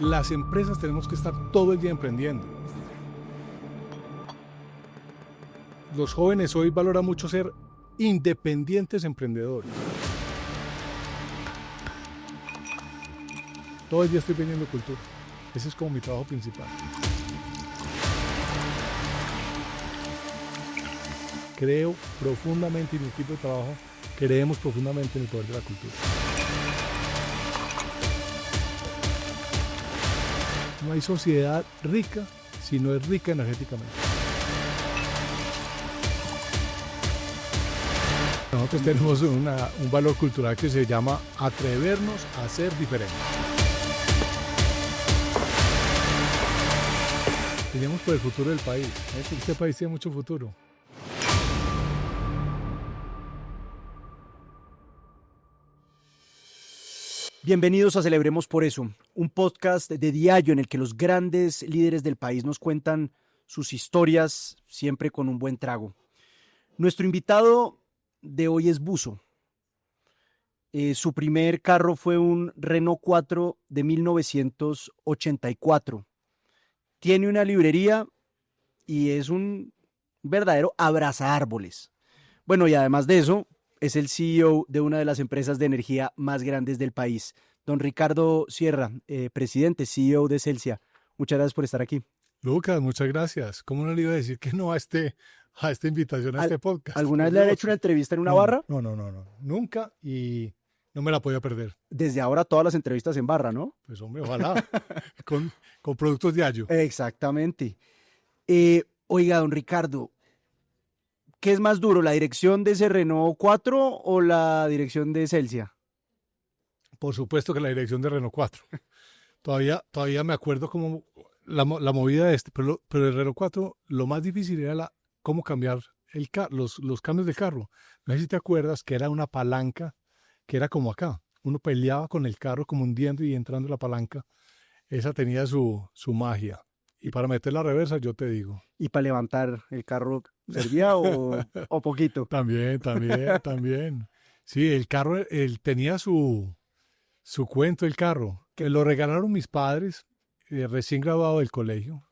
Las empresas tenemos que estar todo el día emprendiendo. Los jóvenes hoy valoran mucho ser independientes emprendedores. Todo el día estoy vendiendo cultura. Ese es como mi trabajo principal. Creo profundamente, y mi equipo de trabajo creemos profundamente en el poder de la cultura. No hay sociedad rica si no es rica energéticamente. Nosotros tenemos un valor cultural que se llama atrevernos a ser diferentes. Tenemos por el futuro del país. Este país tiene mucho futuro. Bienvenidos a Celebremos por Eso, un podcast de diario en el que los grandes líderes del país nos cuentan sus historias, siempre con un buen trago. Nuestro invitado de hoy es buzo. Su primer carro fue un Renault 4 de 1984. Tiene una librería y es un verdadero abrazaárboles. Bueno, y además de eso, es el CEO de una de las empresas de energía más grandes del país. Don Ricardo Sierra, presidente, CEO de Celsia. Muchas gracias por estar aquí. Lucas, muchas gracias. ¿Cómo no le iba a decir que no a esta invitación, a este podcast? ¿Alguna vez le han hecho una entrevista en una barra? No. Nunca, y no me la podía perder. Desde ahora todas las entrevistas en barra, ¿no? Pues hombre, ojalá. con productos de Ayo. Exactamente. Oiga, don Ricardo, ¿qué es más duro, la dirección de ese Renault 4 o la dirección de Celsia? Por supuedo que la dirección de Renault 4. Todavía me acuerdo como la movida de pero el Renault 4, lo más difícil era cómo cambiar los cambios de carro. No sé si te acuerdas que era una palanca que era como acá. Uno peleaba con el carro como hundiendo y entrando la palanca. Esa tenía su magia. Y para meter la reversa, yo te digo. ¿Y para levantar el carro servía o poquito? También. Sí, el carro, tenía su cuento, el carro. Que lo regalaron mis padres, recién graduado del colegio.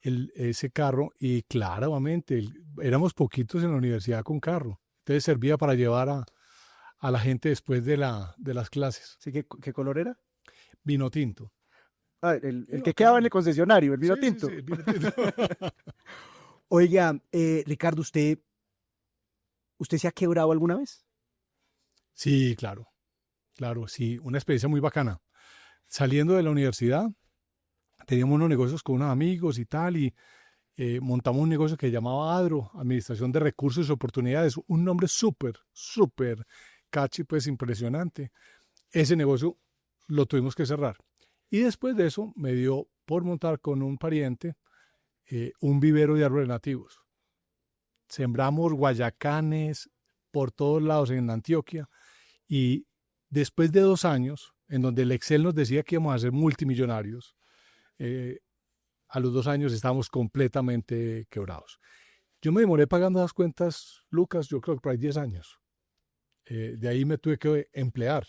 Ese carro, y claramente éramos poquitos en la universidad con carro. Entonces servía para llevar a la gente después de las clases. ¿Sí? ¿Qué color era? Vino tinto. Ah, el que quedaba en el concesionario, el vino tinto. Sí, vino tinto. Oiga, Ricardo, ¿usted se ha quebrado alguna vez? Sí, claro, sí, una experiencia muy bacana. Saliendo de la universidad, teníamos unos negocios con unos amigos y tal, y montamos un negocio que llamaba ADRO, Administración de Recursos y Oportunidades, un nombre súper catchy, pues impresionante. Ese negocio lo tuvimos que cerrar. Y después de eso me dio por montar con un pariente un vivero de árboles nativos. Sembramos guayacanes por todos lados en Antioquia, y después de 2 años, en donde el Excel nos decía que íbamos a ser multimillonarios, a los 2 años estábamos completamente quebrados. Yo me demoré pagando las cuentas, Lucas, yo creo que por ahí 10 años. De ahí me tuve que emplear.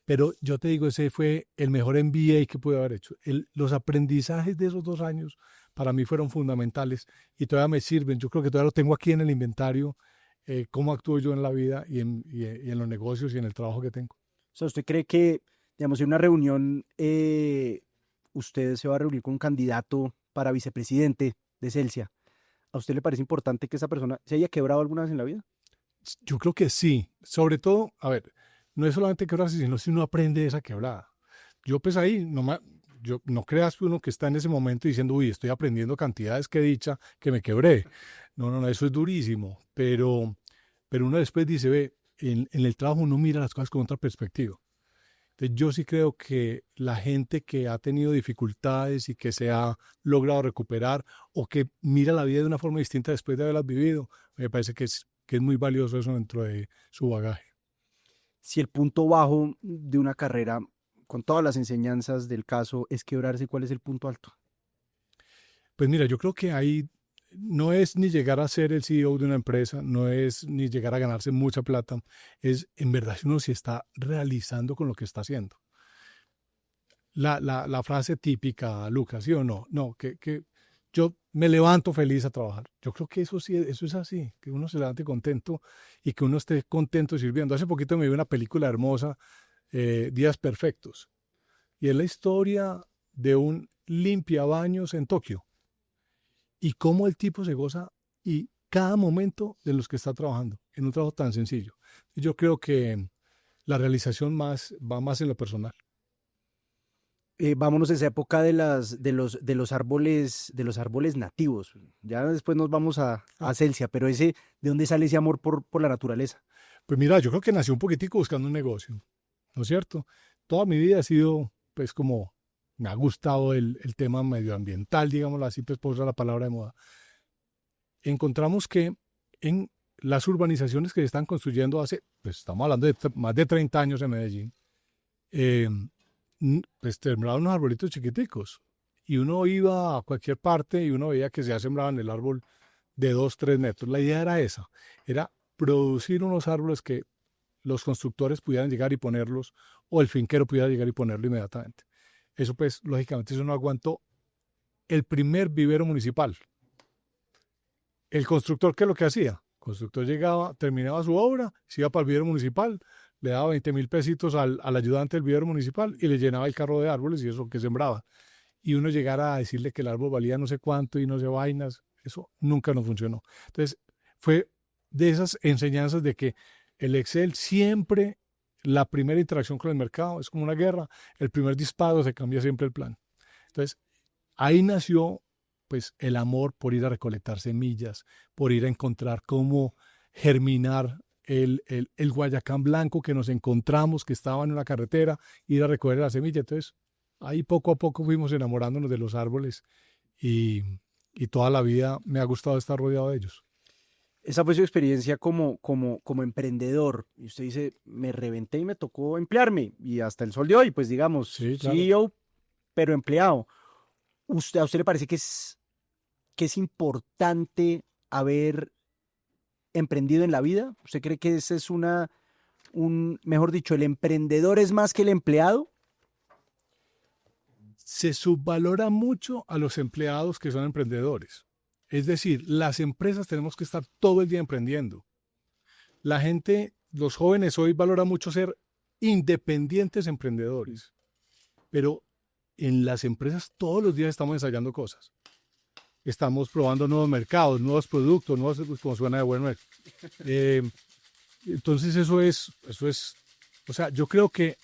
Pero yo te digo, ese fue el mejor MBA que pude haber hecho. Los aprendizajes de esos 2 años para mí fueron fundamentales y todavía me sirven. Yo creo que todavía lo tengo aquí en el inventario, cómo actúo yo en la vida y en los negocios y en el trabajo que tengo. O sea, ¿usted cree que, digamos, en una reunión usted se va a reunir con un candidato para vicepresidente de Celsia? ¿A usted le parece importante que esa persona se haya quebrado alguna vez en la vida? Yo creo que sí. Sobre todo, a ver, no es solamente quebrarse, sino si uno aprende de esa quebrada. Yo pues ahí, no creas uno que está en ese momento diciendo, uy, estoy aprendiendo cantidades, que dicha, que me quebré. No, eso es durísimo. Pero uno después dice, ve, en el trabajo uno mira las cosas con otra perspectiva. Entonces yo sí creo que la gente que ha tenido dificultades y que se ha logrado recuperar o que mira la vida de una forma distinta después de haberlas vivido, me parece que es muy valioso eso dentro de su bagaje. Si el punto bajo de una carrera, con todas las enseñanzas del caso, es quebrarse, ¿cuál es el punto alto? Pues mira, yo creo que ahí no es ni llegar a ser el CEO de una empresa, no es ni llegar a ganarse mucha plata, es en verdad si uno se está realizando con lo que está haciendo. la frase típica, Lucas, ¿sí o no? No, que yo me levanto feliz a trabajar. Yo creo que eso sí, eso es así, que uno se levante contento y que uno esté contento sirviendo. Hace poquito me vi una película hermosa, Días Perfectos, y es la historia de un limpiabaños en Tokio y cómo el tipo se goza y cada momento de los que está trabajando en un trabajo tan sencillo. Y yo creo que la realización va más en lo personal. Vámonos a esa época de los árboles nativos. Ya después nos vamos a Celsia, pero ese, ¿de dónde sale ese amor por la naturaleza? Pues mira, yo creo que nació un poquitico buscando un negocio, ¿no es cierto? Toda mi vida ha sido, pues como, me ha gustado el tema medioambiental, digámoslo así, pues por usar la palabra de moda. Encontramos que en las urbanizaciones que se están construyendo hace, pues estamos hablando de más de 30 años en Medellín, eh, pues sembraban unos arbolitos chiquiticos y uno iba a cualquier parte y uno veía que ya sembraban el árbol de 2, 3 metros. La idea era esa, era producir unos árboles que los constructores pudieran llegar y ponerlos o el finquero pudiera llegar y ponerlo inmediatamente. Eso pues, lógicamente, eso no aguantó el primer vivero municipal. El constructor, ¿qué es lo que hacía? El constructor llegaba, terminaba su obra, se iba para el vivero municipal, le daba 20.000 pesitos al ayudante del vivero municipal y le llenaba el carro de árboles y eso que sembraba. Y uno llegara a decirle que el árbol valía no sé cuánto y no sé vainas, eso nunca nos funcionó. Entonces, fue de esas enseñanzas de que el Excel siempre, la primera interacción con el mercado es como una guerra, el primer disparo se cambia siempre el plan. Entonces, ahí nació pues el amor por ir a recolectar semillas, por ir a encontrar cómo germinar el guayacán blanco que nos encontramos, que estaba en una carretera, ir a recoger la semilla. Entonces, ahí poco a poco fuimos enamorándonos de los árboles y toda la vida me ha gustado estar rodeado de ellos. Esa fue su experiencia como emprendedor. Y usted dice, me reventé y me tocó emplearme. Y hasta el sol de hoy, pues digamos, Sí, claro. CEO, pero empleado. ¿A usted le parece que es importante haber emprendido en la vida? ¿Usted cree que ese es mejor dicho, el emprendedor es más que el empleado? Se subvalora mucho a los empleados que son emprendedores. Es decir, las empresas tenemos que estar todo el día emprendiendo. La gente, los jóvenes hoy valoran mucho ser independientes emprendedores, pero en las empresas todos los días estamos ensayando cosas. Estamos probando nuevos mercados, nuevos productos, nuevos, como suena de bueno. Entonces eso es, o sea, yo creo que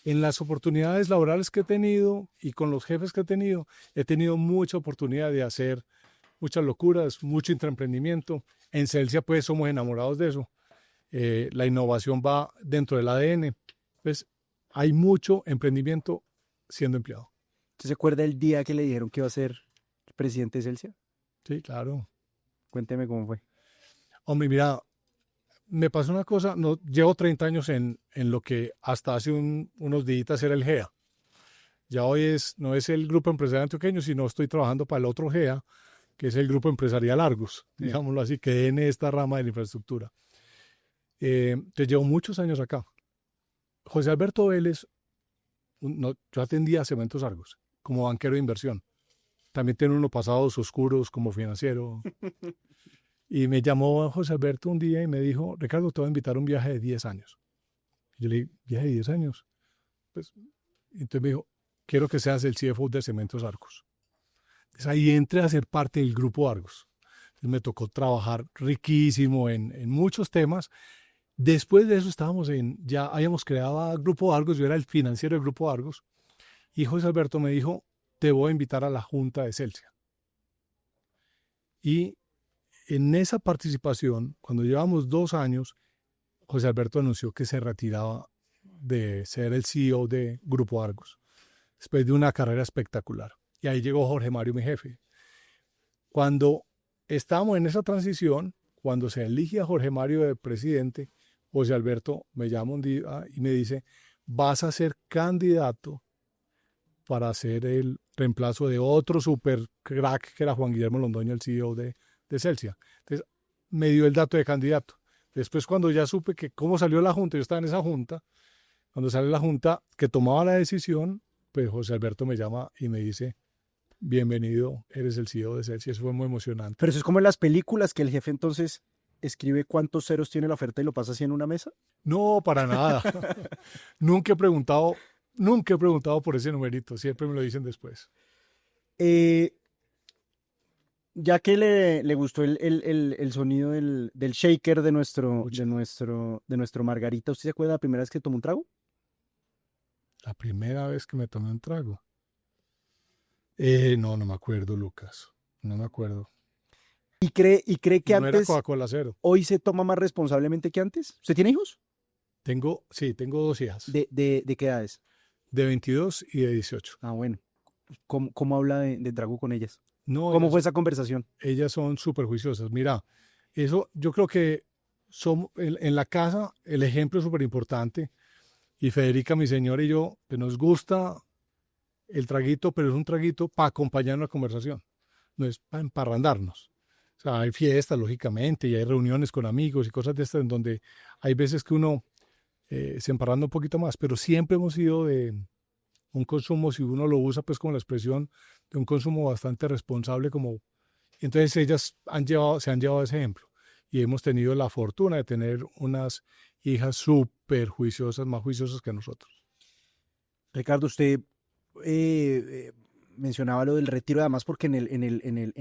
en las oportunidades laborales que he tenido y con los jefes que he tenido mucha oportunidad de hacer muchas locuras, mucho intraemprendimiento. En Celsia pues somos enamorados de eso. La innovación va dentro del ADN. Pues hay mucho emprendimiento siendo empleado. ¿Usted se acuerda el día que le dijeron que iba a ser el presidente de Celsia? Sí, claro. Cuénteme cómo fue. Hombre, mira, me pasó una cosa, no, llevo 30 años en lo que hasta hace unos días era el GEA. Ya hoy no es el Grupo Empresarial Antioqueño, sino estoy trabajando para el otro GEA, que es el Grupo Empresarial Argos, digámoslo así, que en esta rama de la infraestructura. Te llevo muchos años acá. José Alberto Vélez, yo atendía a Cementos Argos como banquero de inversión. También tiene unos pasados oscuros como financiero. Y me llamó José Alberto un día y me dijo, Ricardo, te voy a invitar a un viaje de 10 años. Y yo le dije, ¿viaje de 10 años? Pues, entonces me dijo, quiero que seas el CFO de Cementos Argos. Entonces ahí entré a ser parte del Grupo Argos. Entonces me tocó trabajar riquísimo en muchos temas. Después de eso ya habíamos creado Grupo Argos, yo era el financiero del Grupo Argos. Y José Alberto me dijo, te voy a invitar a la Junta de Celsia. Y en esa participación, cuando llevamos 2 años, José Alberto anunció que se retiraba de ser el CEO de Grupo Argos, después de una carrera espectacular. Y ahí llegó Jorge Mario, mi jefe. Cuando estábamos en esa transición, cuando se elige a Jorge Mario de presidente, José Alberto me llama un día y me dice, vas a ser candidato para ser el reemplazo de otro super crack que era Juan Guillermo Londoño, el CEO de Celsia. Entonces me dio el dato de candidato. Después cuando ya supe que cómo salió la junta, yo estaba en esa junta, cuando sale la junta que tomaba la decisión, pues José Alberto me llama y me dice, bienvenido, eres el CEO de Celsius. Eso fue muy emocionante. Pero eso es como en las películas que el jefe entonces escribe cuántos ceros tiene la oferta y lo pasa así en una mesa. No, para nada. Nunca he preguntado por ese numerito, siempre me lo dicen después. Ya que le gustó el sonido del shaker de nuestro Margarita, ¿usted se acuerda la primera vez que tomó un trago? La primera vez que me tomé un trago. No me acuerdo, Lucas. No me acuerdo. ¿Y cree que No era antes, Coca-Cola cero. hoy se toma más responsablemente que antes? ¿Usted tiene hijos? Tengo 2 hijas. ¿De qué edades? De 22 y de 18. Ah, bueno. ¿Cómo habla de trago con ellas? No, ¿Cómo fue esa conversación? ellas son súper juiciosas. Mira, eso yo creo que en la casa el ejemplo es súper importante. Y Federica, mi señora y yo, pues nos gusta el traguito, pero es un traguito para acompañar una conversación. No es para emparrandarnos. O sea, hay fiestas, lógicamente, y hay reuniones con amigos y cosas de estas en donde hay veces que uno se emparranda un poquito más, pero siempre hemos sido de un consumo, si uno lo usa pues como la expresión, de un consumo bastante responsable. Entonces ellas se han llevado ese ejemplo y hemos tenido la fortuna de tener unas hijas súper juiciosas, más juiciosas que nosotros. Ricardo, usted mencionaba lo del retiro, además porque en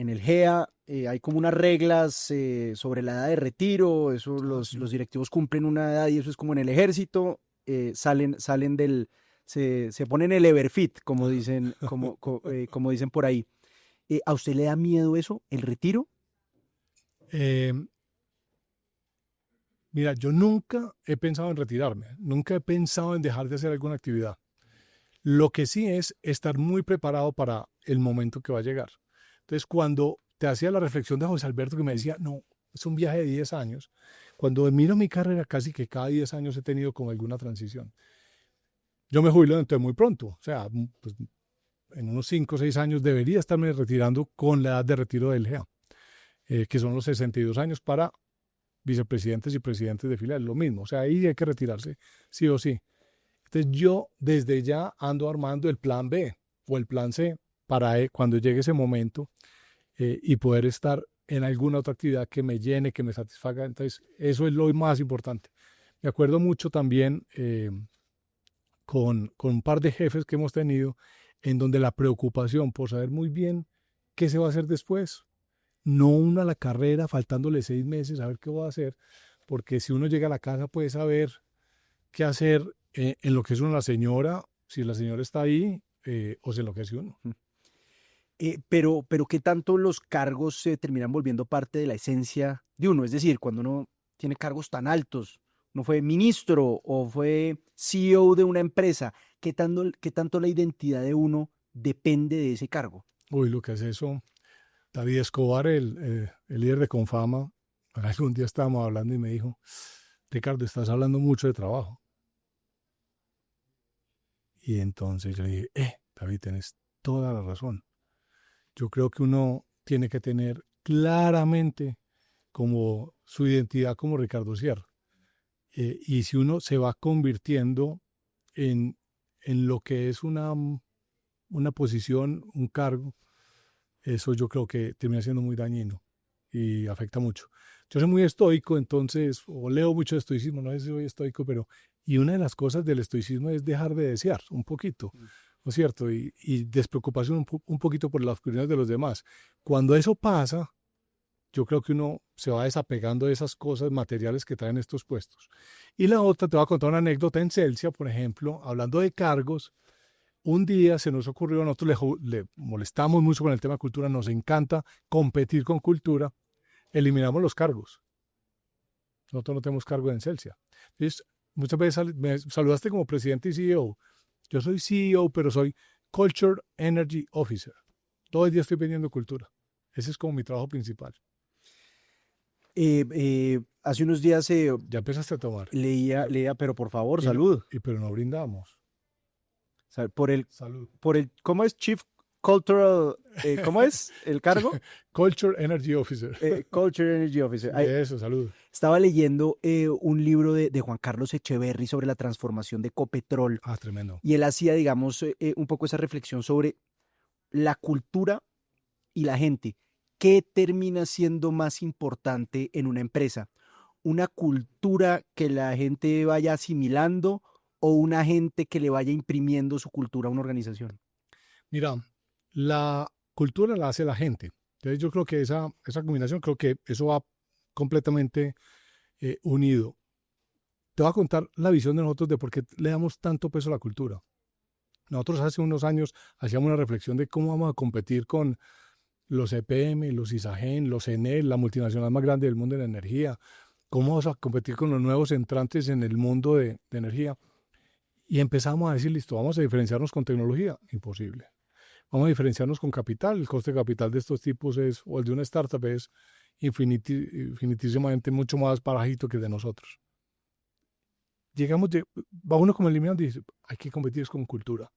el GEA hay como unas reglas sobre la edad de retiro, eso los directivos cumplen una edad y eso es como en el ejército, salen se ponen el Everfit, como dicen, como dicen por ahí. ¿A usted le da miedo eso, el retiro? Mira, yo nunca he pensado en retirarme, nunca he pensado en dejar de hacer alguna actividad. Lo que sí es estar muy preparado para el momento que va a llegar. Entonces, cuando te hacía la reflexión de José Alberto que me decía, no, es un viaje de 10 años, cuando miro mi carrera, casi que cada 10 años he tenido como alguna transición. Yo me jubilo dentro de muy pronto, o sea, pues, en unos 5 o 6 años debería estarme retirando con la edad de retiro del GEA, que son los 62 años para vicepresidentes y presidentes de filiales, lo mismo, o sea, ahí hay que retirarse sí o sí. Entonces yo desde ya ando armando el plan B o el plan C para cuando llegue ese momento y poder estar en alguna otra actividad que me llene, que me satisfaga. Entonces eso es lo más importante. Me acuerdo mucho también con un par de jefes que hemos tenido en donde la preocupación por saber muy bien qué se va a hacer después, no uno a la carrera faltándole 6 meses a ver qué va a hacer, porque si uno llega a la casa puede saber qué hacer en lo que es uno la señora, si la señora está ahí o se enloquece uno. Pero ¿qué tanto los cargos se terminan volviendo parte de la esencia de uno? Es decir, cuando uno tiene cargos tan altos, uno fue ministro o fue CEO de una empresa, ¿qué tanto la identidad de uno depende de ese cargo? Uy, lo que es eso. David Escobar, el líder de Confama, algún día estábamos hablando y me dijo, Ricardo, estás hablando mucho de trabajo. Y entonces yo le dije, David, tienes toda la razón. Yo creo que uno tiene que tener claramente como su identidad como Ricardo Sierra. Y si uno se va convirtiendo en lo que es una posición, un cargo, eso yo creo que termina siendo muy dañino y afecta mucho. Yo soy muy estoico, entonces, o leo mucho de estoicismo, no sé si soy estoico, pero, y una de las cosas del estoicismo es dejar de desear un poquito, ¿no es cierto? Y despreocupación un poquito por las opiniones de los demás. Cuando eso pasa, yo creo que uno se va desapegando de esas cosas materiales que traen estos puestos. Y la otra, te voy a contar una anécdota en Celsia, por ejemplo, hablando de cargos. Un día se nos ocurrió, nosotros le molestamos mucho con el tema de cultura, nos encanta competir con cultura, eliminamos los cargos. Nosotros no tenemos cargo en Celsia. Entonces, muchas veces me saludaste como presidente y CEO. Yo soy CEO, pero soy Culture Energy Officer. Todo el día estoy vendiendo cultura. Ese es como mi trabajo principal. Hace unos días Ya empezaste a tomar. leía, pero por favor, salud. Pero no brindamos. Salud. ¿Cómo es Chief Cultural, ¿cómo es el cargo? Culture Energy Officer. Culture Energy Officer. Eso, salud. Estaba leyendo un libro de Juan Carlos Echeverry sobre la transformación de Copetrol Ah, tremendo. y él hacía, digamos, un poco esa reflexión sobre la cultura y la gente. ¿Qué termina siendo más importante en una empresa? ¿Una cultura que la gente vaya asimilando o una gente que le vaya imprimiendo su cultura a una organización? Mira, la cultura la hace la gente. Entonces yo creo que esa combinación, creo que eso va completamente unido. Te voy a contar la visión de nosotros de por qué le damos tanto peso a la cultura. Nosotros hace unos años hacíamos una reflexión de cómo vamos a competir con los EPM, los ISAGEN, los ENEL, la multinacional más grande del mundo de la energía. ¿Cómo vamos a competir con los nuevos entrantes en el mundo de energía? Y empezamos a decir, listo, vamos a diferenciarnos con tecnología. Imposible. Vamos a diferenciarnos con capital. El coste de capital de estos tipos o el de una startup es infinitísimamente mucho más barajito que el de nosotros. Va uno como eliminando y dice, hay que competir con cultura.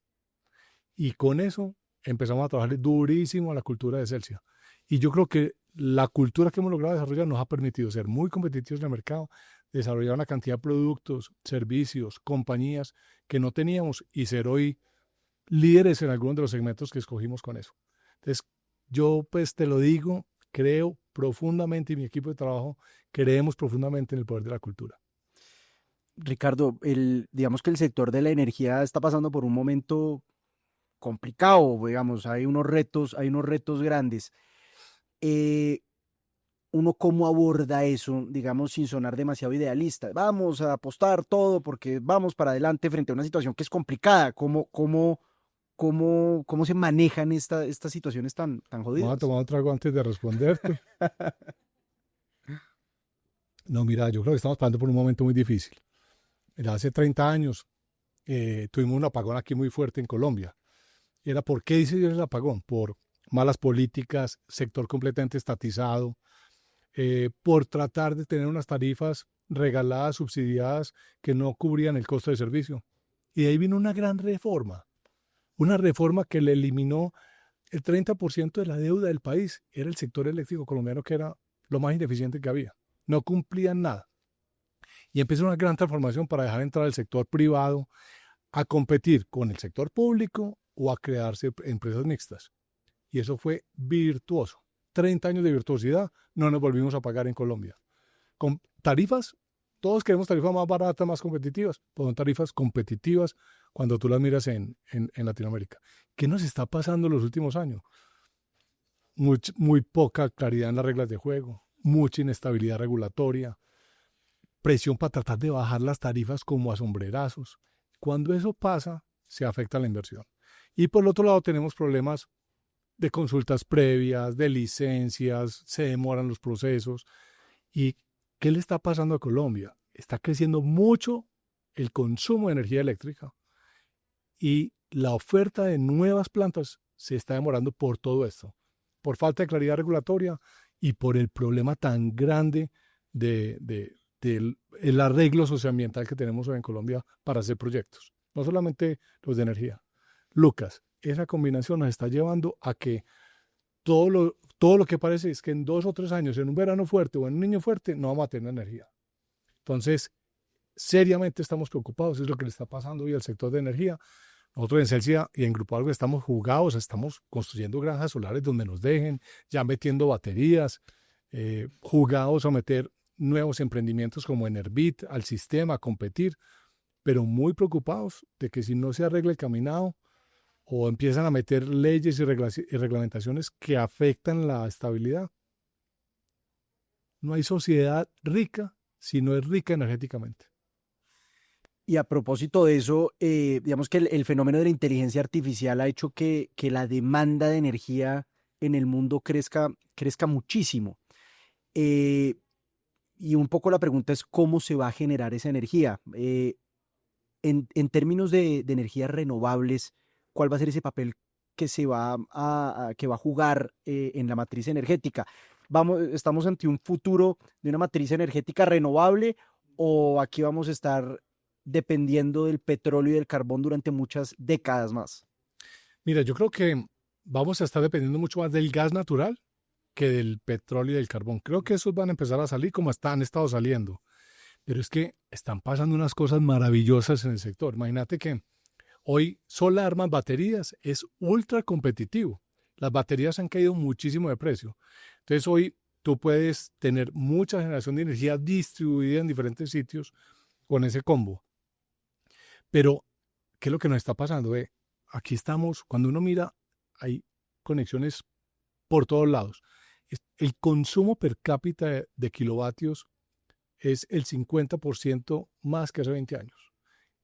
Y con eso empezamos a trabajar durísimo a la cultura de Celsia. Y yo creo que la cultura que hemos logrado desarrollar nos ha permitido ser muy competitivos en el mercado, desarrollar una cantidad de productos, servicios, compañías que no teníamos y ser hoy líderes en algunos de los segmentos que escogimos con eso. Entonces, yo pues te lo digo, creo profundamente y mi equipo de trabajo creemos profundamente en el poder de la cultura. Ricardo, digamos que el sector de la energía está pasando por un momento complicado, digamos, hay unos retos grandes. Eh, ¿Uno cómo aborda eso, digamos, sin sonar demasiado idealista? Vamos a apostar todo porque vamos para adelante frente a una situación que es complicada. ¿Cómo se manejan estas situaciones tan Vamos a jodidas? tomar un trago antes de responderte. No, mira, yo creo que estamos pasando por un momento muy difícil. Mira, hace 30 años tuvimos un apagón aquí muy fuerte en Colombia. Y era, ¿por qué dice yo el apagón? Por malas políticas, sector completamente estatizado, por tratar de tener unas tarifas regaladas, subsidiadas, que no cubrían el costo de servicio. Y de ahí vino una reforma que le eliminó el 30% de la deuda del país. Era el sector eléctrico colombiano que era lo más ineficiente que había. No cumplían nada. Y empezó una gran transformación para dejar entrar el sector privado a competir con el sector público o a crearse empresas mixtas. Y eso fue virtuoso. 30 años de virtuosidad, no nos volvimos a pagar en Colombia. Con tarifas, todos queremos tarifas más baratas, más competitivas, pero son tarifas competitivas cuando tú las miras en Latinoamérica. ¿Qué nos está pasando en los últimos años? Muy poca claridad en las reglas de juego, mucha inestabilidad regulatoria, presión para tratar de bajar las tarifas como a sombrerazos. Cuando eso pasa, se afecta la inversión. Y por el otro lado tenemos problemas de consultas previas, de licencias, se demoran los procesos. ¿Y qué le está pasando a Colombia? Está creciendo mucho el consumo de energía eléctrica y la oferta de nuevas plantas se está demorando por todo esto, por falta de claridad regulatoria y por el problema tan grande del arreglo socioambiental que tenemos hoy en Colombia para hacer proyectos, no solamente los de energía. Lucas, esa combinación nos está llevando a que todo lo que parece es que en 2 o 3 años, en un verano fuerte o en un niño fuerte, no vamos a tener energía. Entonces, seriamente estamos preocupados, es lo que le está pasando hoy al sector de energía. Nosotros en Celsia y en Grupo Algo estamos jugados, estamos construyendo granjas solares donde nos dejen, ya metiendo baterías, jugados a meter nuevos emprendimientos como Enerbit al sistema, a competir, pero muy preocupados de que si no se arregla el caminado o empiezan a meter leyes y reglamentaciones que afectan la estabilidad, no hay sociedad rica si no es rica energéticamente. Y a propósito de eso, digamos que el fenómeno de la inteligencia artificial ha hecho que la demanda de energía en el mundo crezca muchísimo. Eh, y un poco la pregunta es cómo se va a generar esa energía. En términos de energías renovables, ¿cuál va a ser ese papel que que va a jugar en la matriz energética? ¿Estamos ante un futuro de una matriz energética renovable o aquí vamos a estar dependiendo del petróleo y del carbón durante muchas décadas más? Mira, yo creo que vamos a estar dependiendo mucho más del gas natural que del petróleo y del carbón. Creo que esos van a empezar a salir como han estado saliendo. Pero es que están pasando unas cosas maravillosas en el sector. Imagínate que hoy solar más baterías es ultra competitivo. Las baterías han caído muchísimo de precio. Entonces hoy tú puedes tener mucha generación de energía distribuida en diferentes sitios con ese combo. Pero, ¿qué es lo que nos está pasando? Aquí estamos, cuando uno mira, hay conexiones por todos lados. El consumo per cápita de kilovatios es el 50% más que hace 20 años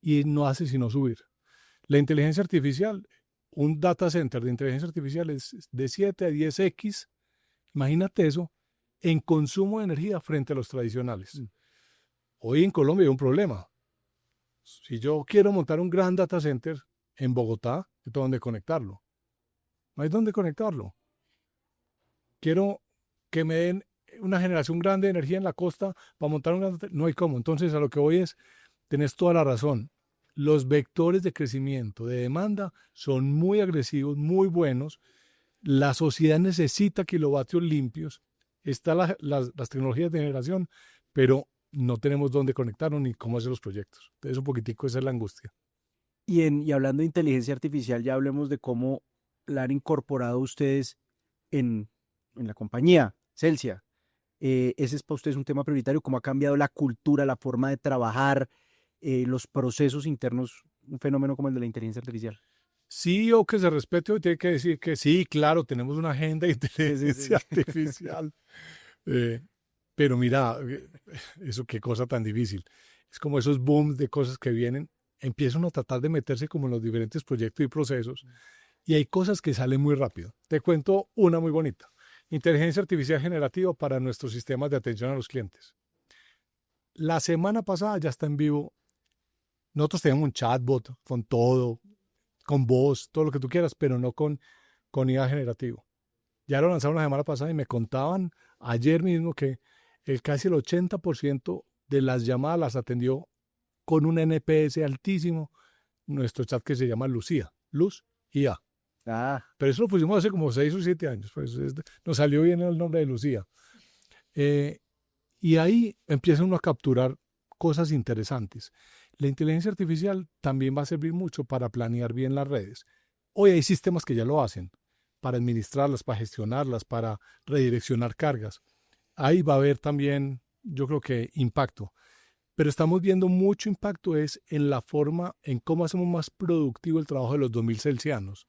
y no hace sino subir. La inteligencia artificial, un data center de inteligencia artificial es de 7 a 10x, imagínate eso, en consumo de energía frente a los tradicionales. Hoy en Colombia hay un problema. Si yo quiero montar un gran data center en Bogotá, no tengo dónde conectarlo. No hay dónde conectarlo. Quiero que me den una generación grande de energía en la costa para montar un gran data center. No hay cómo. Entonces, a lo que voy es, tenés toda la razón. Los vectores de crecimiento, de demanda, son muy agresivos, muy buenos. La sociedad necesita kilovatios limpios. Están las tecnologías de generación, pero no tenemos dónde conectarnos ni cómo hacer los proyectos. Entonces, un poquitico esa es la angustia. Y hablando de inteligencia artificial, ya hablemos de cómo la han incorporado ustedes en la compañía, Celsia. Ese es para ustedes un tema prioritario, cómo ha cambiado la cultura, la forma de trabajar, los procesos internos, un fenómeno como el de la inteligencia artificial. Sí, o que se respete, tiene que decir que sí, claro, tenemos una agenda de inteligencia artificial. Pero mira, eso qué cosa tan difícil. Es como esos booms de cosas que vienen, empiezan a tratar de meterse como en los diferentes proyectos y procesos, y hay cosas que salen muy rápido. Te cuento una muy bonita. Inteligencia artificial generativa para nuestros sistemas de atención a los clientes. La semana pasada ya está en vivo. Nosotros tenemos un chatbot con todo, con voz, todo lo que tú quieras, pero no con IA generativo. Ya lo lanzaron la semana pasada y me contaban ayer mismo que casi el 80% de las llamadas las atendió con un NPS altísimo nuestro chat que se llama Lucía, Luz IA. Pero eso lo pusimos hace como 6 o 7 años, pues nos salió bien el nombre de Lucía. Y ahí empieza uno a capturar cosas interesantes. La inteligencia artificial también va a servir mucho para planear bien las redes. Hoy hay sistemas que ya lo hacen, para administrarlas, para gestionarlas, para redireccionar cargas. Ahí va a haber también, yo creo que impacto. Pero estamos viendo mucho impacto es en la forma, en cómo hacemos más productivo el trabajo de los 2000 celsianos,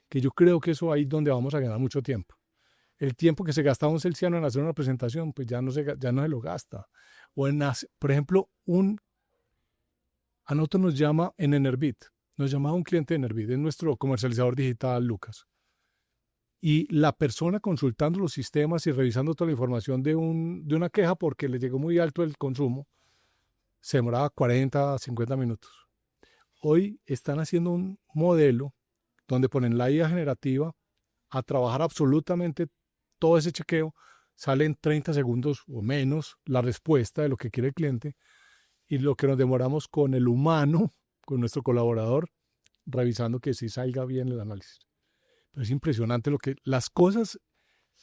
que yo creo que eso ahí es donde vamos a ganar mucho tiempo. El tiempo que se gastaba un celsiano en hacer una presentación, pues ya no se lo gasta. O por ejemplo, a nosotros nos llama en Enerbit, nos llamaba un cliente de Enerbit, es nuestro comercializador digital, Lucas. Y la persona consultando los sistemas y revisando toda la información de una queja porque le llegó muy alto el consumo, se demoraba 40, 50 minutos. Hoy están haciendo un modelo donde ponen la IA generativa a trabajar absolutamente todo ese chequeo, sale en 30 segundos o menos la respuesta de lo que quiere el cliente, y lo que nos demoramos con el humano, con nuestro colaborador, revisando que sí salga bien el análisis. Pero es impresionante las cosas,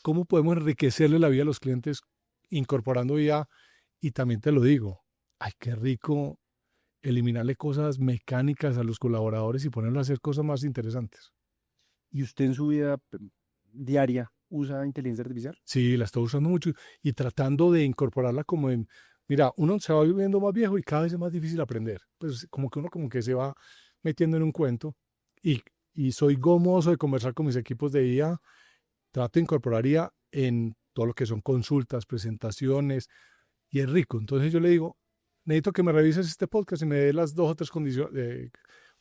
cómo podemos enriquecerle la vida a los clientes incorporando IA. Y también te lo digo, ay, qué rico eliminarle cosas mecánicas a los colaboradores y ponerlos a hacer cosas más interesantes. ¿Y usted en su vida diaria usa inteligencia artificial? Sí, la estoy usando mucho y tratando de incorporarla como en, mira, uno se va viviendo más viejo y cada vez es más difícil aprender. Pues como que uno como que se va metiendo en un cuento y soy gomoso de conversar con mis equipos de IA. Trato de incorporar IA en todo lo que son consultas, presentaciones, y es rico. Entonces yo le digo, necesito que me revises este podcast y me dé las 2 o 3 condiciones,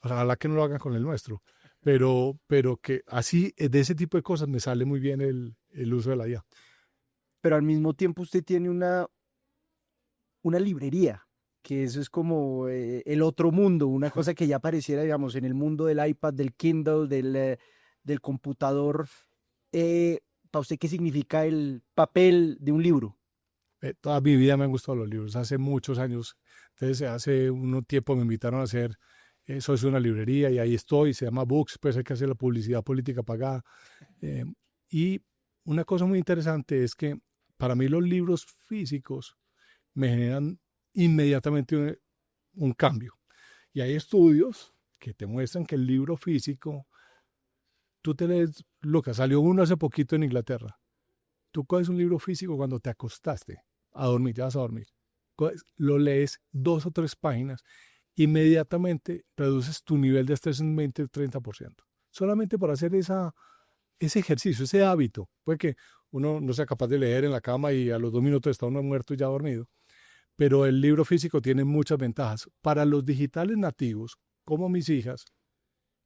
ojalá que no lo hagan con el nuestro, pero que así, de ese tipo de cosas me sale muy bien el uso de la IA. Pero al mismo tiempo usted tiene una librería, que eso es como el otro mundo, una cosa que ya apareciera, digamos, en el mundo del iPad, del Kindle, del computador. ¿Para usted qué significa el papel de un libro? Toda mi vida me han gustado los libros, hace muchos años. Entonces, hace un tiempo me invitaron a hacer, eso es una librería y ahí estoy, se llama Books, pues hay que hacer la publicidad política pagada. Y una cosa muy interesante es que para mí los libros físicos me generan inmediatamente un cambio. Y hay estudios que te muestran que el libro físico, tú te lees, Lucas, salió uno hace poquito en Inglaterra. Tú coges un libro físico cuando te acostaste a dormir, ya vas a dormir. Lo lees 2 o 3 páginas, inmediatamente reduces tu nivel de estrés en 20-30%. Solamente por hacer ese ejercicio, ese hábito. Puede que uno no sea capaz de leer en la cama y a los 2 minutos está uno muerto y ya dormido. Pero el libro físico tiene muchas ventajas. Para los digitales nativos, como mis hijas,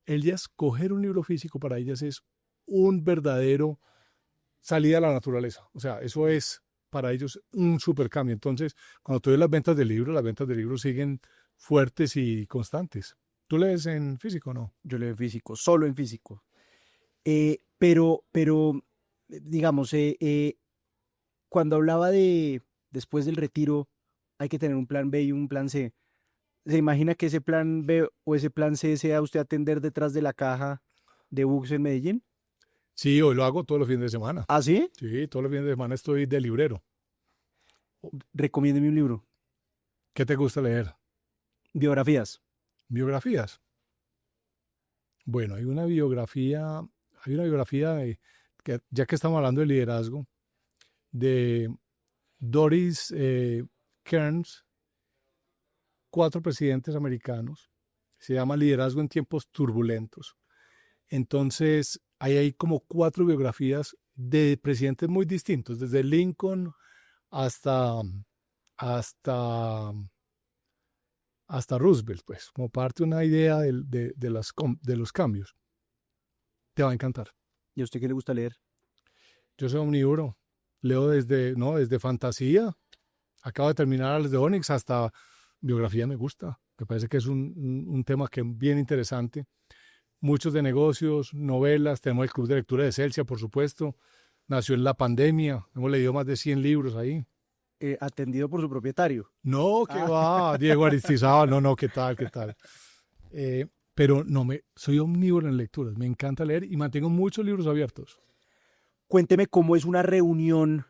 ellas coger un libro físico para ellas es un verdadero salida a la naturaleza. O sea, eso es para ellos un super cambio. Entonces, cuando tú ves las ventas de libros siguen fuertes y constantes. ¿Tú lees en físico o no? Yo leo en físico, solo en físico. Digamos, cuando hablaba de después del retiro, hay que tener un plan B y un plan C. ¿Se imagina que ese plan B o ese plan C sea usted atender detrás de la caja de Bux en Medellín? Sí, hoy lo hago todos los fines de semana. ¿Ah, sí? Sí, todos los fines de semana estoy de librero. Recomiéndeme un libro. ¿Qué te gusta leer? Biografías. ¿Biografías? Bueno, hay una biografía que, ya que estamos hablando de liderazgo, de Doris Kearns, 4 presidentes americanos. Se llama Liderazgo en tiempos turbulentos. Entonces, hay como 4 biografías de presidentes muy distintos, desde Lincoln hasta, hasta, hasta Roosevelt, pues, como parte de una idea de los cambios. Te va a encantar. ¿Y a usted qué le gusta leer? Yo soy omnívoro. Leo desde fantasía, acabo de terminar las de Onyx, hasta biografía me gusta. Me parece que es un tema que es bien interesante. Muchos de negocios, novelas, tenemos el Club de Lectura de Celsia, por supuesto. Nació en la pandemia, hemos leído más de 100 libros ahí. Atendido por su propietario. No, ¿qué va? Diego Aristizábal, no, ¿qué tal, qué tal? Pero soy omnívoro en lecturas, me encanta leer y mantengo muchos libros abiertos. Cuénteme cómo es una reunión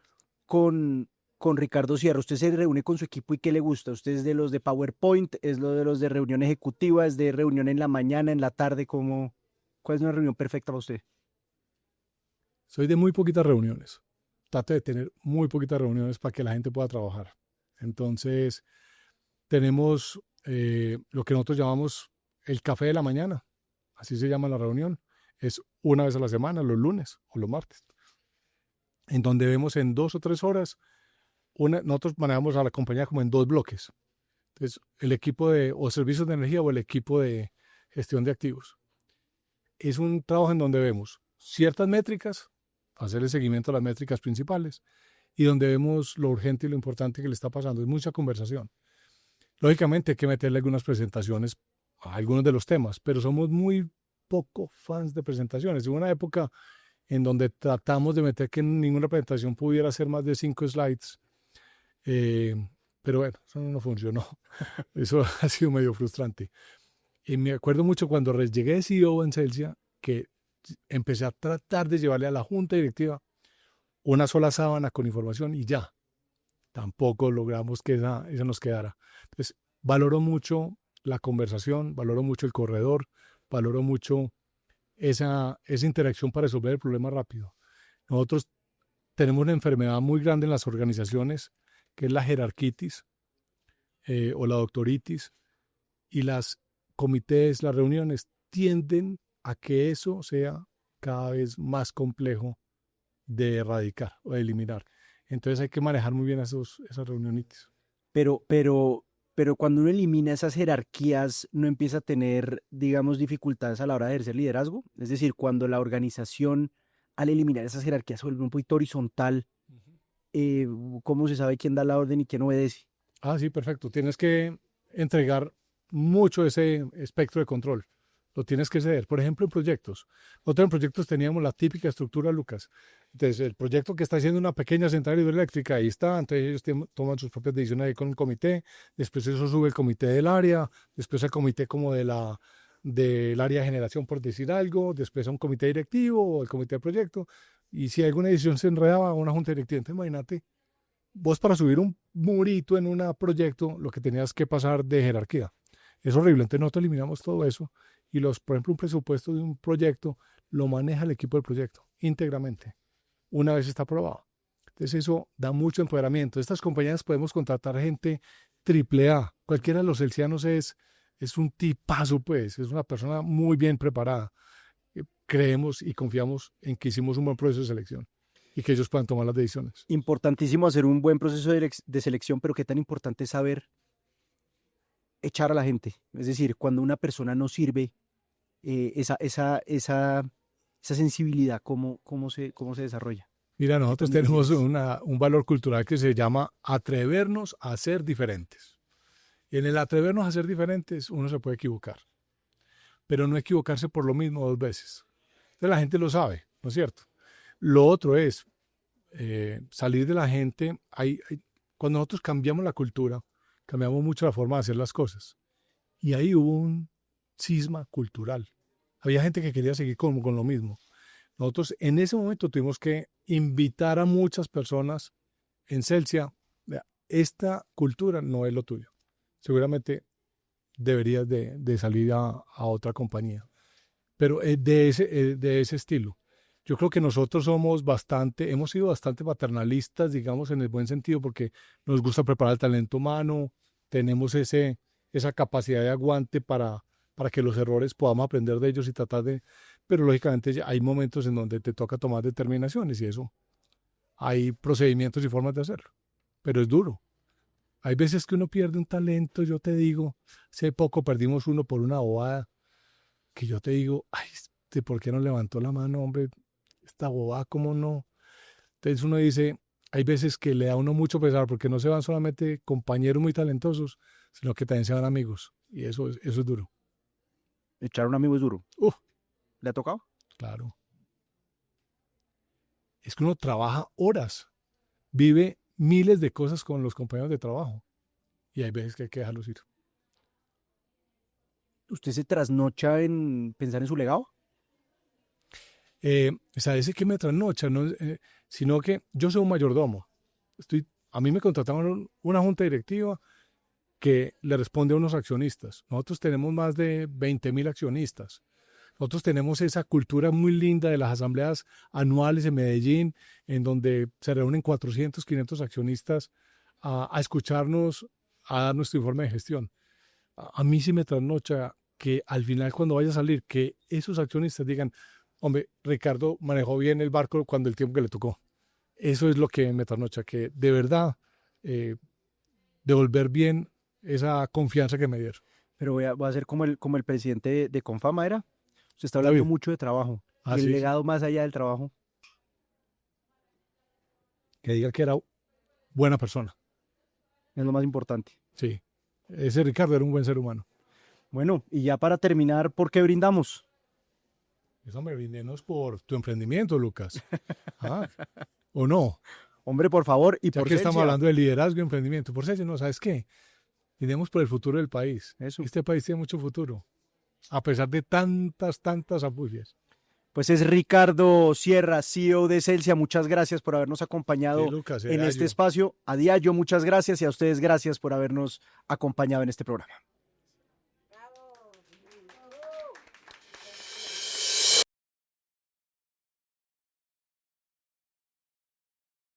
con Ricardo Sierra. Usted se reúne con su equipo y ¿qué le gusta? ¿Usted es de los de PowerPoint? ¿Es lo de los de reunión ejecutiva? ¿Es de reunión en la mañana, en la tarde? ¿Cuál es una reunión perfecta para usted? Soy de muy poquitas reuniones. Trato de tener muy poquitas reuniones para que la gente pueda trabajar. Entonces, tenemos lo que nosotros llamamos el café de la mañana. Así se llama la reunión. Es una vez a la semana, los lunes o los martes, en donde vemos en 2 o 3 horas. Nosotros manejamos a la compañía como en 2 bloques. Entonces, el equipo o servicios de energía o el equipo de gestión de activos. Es un trabajo en donde vemos ciertas métricas, hacer el seguimiento a las métricas principales, y donde vemos lo urgente y lo importante que le está pasando. Es mucha conversación. Lógicamente hay que meterle algunas presentaciones a algunos de los temas, pero somos muy poco fans de presentaciones. Hubo una época en donde tratamos de meter que ninguna presentación pudiera ser más de 5 slides, pero bueno, eso no funcionó. Eso ha sido medio frustrante. Y me acuerdo mucho cuando llegué de CEO en Celsia, que empecé a tratar de llevarle a la junta directiva una sola sábana con información y ya. Tampoco logramos que esa nos quedara. Entonces, valoro mucho la conversación, valoro mucho el corredor, valoro mucho esa interacción para resolver el problema rápido. Nosotros tenemos una enfermedad muy grande en las organizaciones, que es la jerarquitis o la doctoritis, y las comités, las reuniones tienden a que eso sea cada vez más complejo de erradicar o de eliminar. Entonces hay que manejar muy bien esas reunionitis. Pero cuando uno elimina esas jerarquías, ¿no empieza a tener, digamos, dificultades a la hora de ejercer liderazgo? Es decir, cuando la organización, al eliminar esas jerarquías, se vuelve un poquito horizontal, ¿cómo se sabe quién da la orden y quién obedece? Ah, sí, perfecto. Tienes que entregar mucho ese espectro de control. Lo tienes que ceder. Por ejemplo, en proyectos. Nosotros en proyectos teníamos la típica estructura, Lucas. Entonces, el proyecto que está haciendo una pequeña central hidroeléctrica, ahí está. Entonces, ellos toman sus propias decisiones ahí con el comité. Después eso sube el comité del área. Después el comité como del área de generación, por decir algo. Después a un comité directivo o el comité de proyecto. Y si alguna decisión se enredaba, una junta directiva. Entonces, imagínate, vos para subir un murito en un proyecto, lo que tenías que pasar de jerarquía. Es horrible. Entonces nosotros eliminamos todo eso y por ejemplo, un presupuesto de un proyecto lo maneja el equipo del proyecto íntegramente, una vez está aprobado. Entonces eso da mucho empoderamiento. Estas compañías podemos contratar gente triple A. Cualquiera de los celsianos es un tipazo, pues, es una persona muy bien preparada. Creemos y confiamos en que hicimos un buen proceso de selección y que ellos puedan tomar las decisiones. Importantísimo hacer un buen proceso de selección, pero qué tan importante es saber echar a la gente. Es decir, cuando una persona no sirve, esa sensibilidad, ¿cómo se desarrolla? Mira, ¿Qué nosotros tan tenemos difícil es? un valor cultural que se llama atrevernos a ser diferentes. Y en el atrevernos a ser diferentes uno se puede equivocar, pero no equivocarse por lo mismo 2 veces. Entonces la gente lo sabe, ¿no es cierto? Lo otro es salir de la gente. Cuando nosotros cambiamos la cultura, cambiamos mucho la forma de hacer las cosas. Y ahí hubo un cisma cultural. Había gente que quería seguir con lo mismo. Nosotros en ese momento tuvimos que invitar a muchas personas en Celsia. Vea, esta cultura no es lo tuyo. Seguramente deberías de salir a otra compañía. Pero de ese estilo. Yo creo que nosotros hemos sido bastante paternalistas, digamos, en el buen sentido, porque nos gusta preparar el talento humano, tenemos esa capacidad de aguante para que los errores podamos aprender de ellos y tratar de... Pero lógicamente hay momentos en donde te toca tomar determinaciones y eso, hay procedimientos y formas de hacerlo, pero es duro. Hay veces que uno pierde un talento, yo te digo, hace poco perdimos uno por una bobada, que yo te digo, ay, ¿por qué no levantó la mano, hombre? Esta bobada, ¿cómo no? Entonces uno dice, hay veces que le da a uno mucho pesar porque no se van solamente compañeros muy talentosos, sino que también se van amigos. Y eso es duro. Echar a un amigo es duro. Uf, ¿Le ha tocado? claro. Es que uno trabaja horas, vive miles de cosas con los compañeros de trabajo. Y hay veces que hay que dejarlos ir. ¿Usted se trasnocha en pensar en su legado? O sea, ese que me trasnocha, ¿no? Sino que yo soy un mayordomo. A mí me contrataron una junta directiva que le responde a unos accionistas. Nosotros tenemos más de 20.000 accionistas. Nosotros tenemos esa cultura muy linda de las asambleas anuales en Medellín, en donde se reúnen 400, 500 accionistas a escucharnos, a dar nuestro informe de gestión. A mí sí me trasnocha que al final, cuando vaya a salir, que esos accionistas digan, hombre, Ricardo manejó bien el barco cuando el tiempo que le tocó. Eso es lo que me trasnocha, que de verdad devolver bien esa confianza que me dieron. Pero voy a ser como el presidente de Confama, ¿era? Usted está hablando David. mucho de trabajo. Ah, Y el sí, sí. legado más allá del trabajo. Que diga que era buena persona. Es lo más importante. Sí. Ese Ricardo era un buen ser humano. Bueno, y ya para terminar, ¿por qué brindamos? Eso me brindenos por tu emprendimiento, Lucas. ¿Ah? ¿O no? Hombre, por favor, y Ya por que estamos Celsia. hablando de liderazgo y emprendimiento. Por eso, ¿no? ¿Sabes qué? Brindemos por el futuro del país. Eso. Este país tiene mucho futuro. A pesar de tantas afugias. Pues es Ricardo Sierra, CEO de Celsia. Muchas gracias por habernos acompañado Sí, Lucas, en era este yo. espacio. A Diallo, muchas gracias y a ustedes gracias por habernos acompañado en este programa.